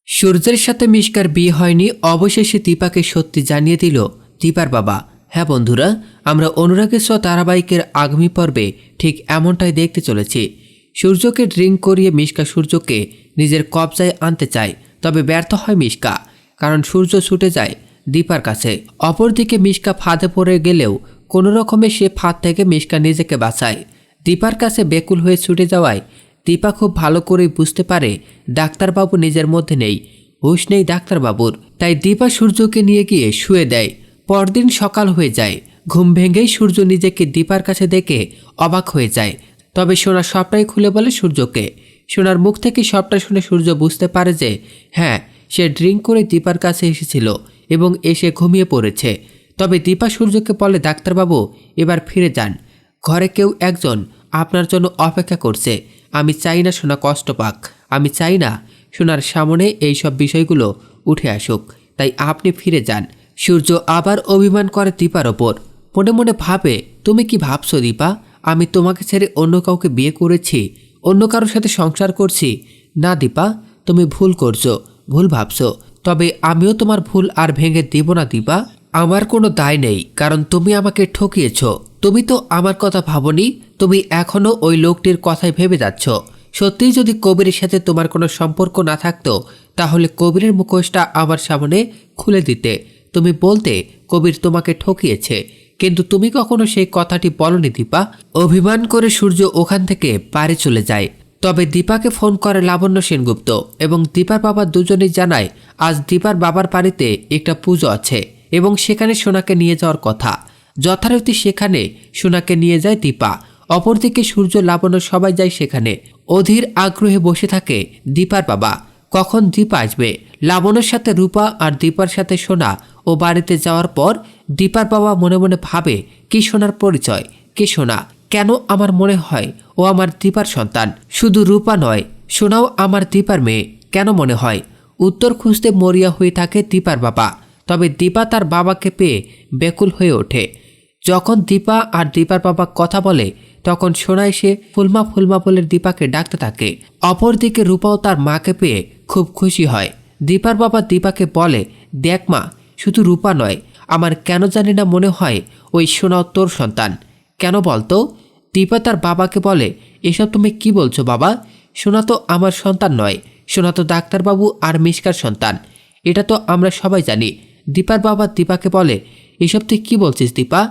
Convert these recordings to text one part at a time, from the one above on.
সূর্যের সাথে মিশকার বিয়ে হয়নি। অবশেষে দীপাকে সত্যি জানিয়ে দিল দীপার বাবা। হ্যাঁ বন্ধুরা, আমরা অনুরাগের ছোঁয়া ধারাবাহিকের আগামী পর্বে ঠিক এমনটাই দেখতে চলেছি। সূর্যকে ড্রিঙ্ক করিয়ে মিশকা সূর্যকে নিজের কবজায় আনতে চায়, তবে ব্যর্থ হয় মিশকা, কারণ সূর্য ছুটে যায় দীপার কাছে। অপরদিকে মিশকা ফাঁদে পড়ে গেলেও কোনো রকমে সে ফাঁদ থেকে মিশকা নিজেকে বাঁচায়। দীপার কাছে বেকুল হয়ে ছুটে যাওয়ায় দীপা খুব ভালো করেই বুঝতে পারে ডাক্তারবাবু নিজের মধ্যে নেই, হুঁশ নেই ডাক্তারবাবুর। তাই দীপা সূর্যকে নিয়ে গিয়ে শুয়ে দেয়। পরদিন সকাল হয়ে যায়। ঘুম ভেঙেই সূর্য নিজেকে দীপার কাছে দেখে অবাক হয়ে যায়। তবে সোনা সবটাই খুলে বলে সূর্যকে। সোনার মুখ থেকে সবটা শুনে সূর্য বুঝতে পারে যে হ্যাঁ, সে ড্রিঙ্ক করে দীপার কাছে এসেছিল এবং এসে ঘুমিয়ে পড়েছে। তবে দীপা সূর্যকে বলে, ডাক্তারবাবু এবার ফিরে যান, ঘরে কেউ একজন আপনার জন্য অপেক্ষা করছে। আমি চাই না সোনা কষ্ট পাক, আমি চাই না সোনার সামনে এই সব বিষয়গুলো উঠে আসুক, তাই আপনি ফিরে যান। সূর্য আবার অভিমান করে দীপার ওপর। মনে মনে ভাবে, তুমি কি ভাবছো দীপা, আমি তোমাকে ছেড়ে অন্য কাউকে বিয়ে করেছি, অন্য কারোর সাথে সংসার করছি? না দীপা, তুমি ভুল করছো, ভুল ভাবছো। তবে আমিও তোমার ভুল আর ভেঙে দিব না দীপা। আমার কোনো দায় নেই, কারণ তুমি আমাকে ঠকিয়েছ। তুমি তো আমার কথা ভাবনি, তুমি এখনও ওই লোকটির কথাই ভেবে যাচ্ছ। সত্যিই যদি কবিরের সাথে তোমার কোনো সম্পর্ক না থাকতো, তাহলে কবিরের মুখোশটা আমার সামনে খুলে দিতে। তুমি বলতে কবির তোমাকে ঠকিয়েছে, কিন্তু তুমি কখনো সেই কথাটি বলনি দীপা। অভিমান করে সূর্য ওখান থেকে বাড়ি চলে যায়। তবে দীপাকে ফোন করে লাবণ্য সেনগুপ্ত এবং দীপার বাবা দুজনেই জানায় আজ দীপার বাবার বাড়িতে একটা পুজো আছে এবং সেখানে সোনাকে নিয়ে যাওয়ার কথা। যথারীতি সেখানে সোনাকে নিয়ে যায় দীপা। অপরদিকে সূর্য, লাবণ্য সবাই যায় সেখানে। অধীর আগ্রহে বসে থাকে দীপার বাবা, কখন দীপা আসবে। লাবণ্যর সাথে রূপা আর দীপার সাথে সোনা ও বাড়িতে যাওয়ার পর দীপার বাবা মনে মনে ভাবে, কি সোনার পরিচয়, কে সোনা, কেন আমার মনে হয় ও আমার দীপার সন্তান। শুধু রূপা নয়, সোনাও আমার দীপার মেয়ে কেন মনে হয়? উত্তর খুঁজতে মরিয়া হয়ে থাকে দীপার বাবা। তবে দীপা তার বাবাকে পেয়ে বেকুল হয়ে ওঠে। যখন দীপা আর দীপার বাবা কথা বলে, তখন সোনা এসে ফুলমা ফুলমা বলে দীপাকে ডাকতে থাকে। অপরদিকে রূপাও তার মাকে পেয়ে খুব খুশি হয়। দীপার বাবা দীপাকে বলে, দেখ মা, শুধু রূপা নয়, আমার কেন জানি না মনে হয় ওই সোনাও তোর সন্তান। কেন বলতো? দীপা তার বাবাকে বলে, এসব তুমি কি বলছো বাবা? সোনা তো আমার সন্তান নয়, সোনা তো ডাক্তারবাবু আর মিশকার সন্তান, এটা তো আমরা সবাই জানি। দীপার বাবা দীপাকে বলে, এসব তুই কী বলছিস দীপা?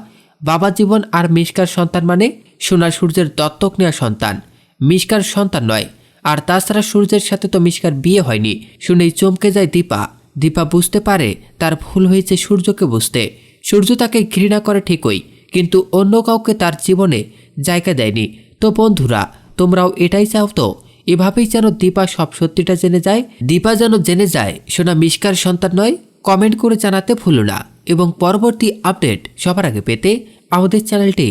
বাবা জীবন আর মিশকার সন্তান মানে সোনা সূর্যের দত্তক নেওয়া সন্তান, মিশকার সন্তান নয়। আর তাছাড়া সূর্যের সাথে তো মিশকার বিয়ে হয়নি। শুনেই চমকে যায় দীপা। দীপা বুঝতে পারে তার ভুল হয়েছে সূর্যকে বুঝতে। সূর্য তাকে ঘৃণা করে ঠিকই, কিন্তু অন্য কাউকে তার জীবনে জায়গা দেয়নি। তো বন্ধুরা, তোমরাও এটাই চাও তো? এভাবেই যেন দীপা সব সত্যিটা জেনে যায়। দীপা যেন জেনে যায় সোনা মিশকার সন্তান নয়। কমেন্ট করে জানাতে ভুলো না এবং পরবর্তী আপডেট সবার আগে পেতে আমাদের চ্যানেলটি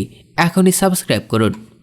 এখনই সাবস্ক্রাইব করুন।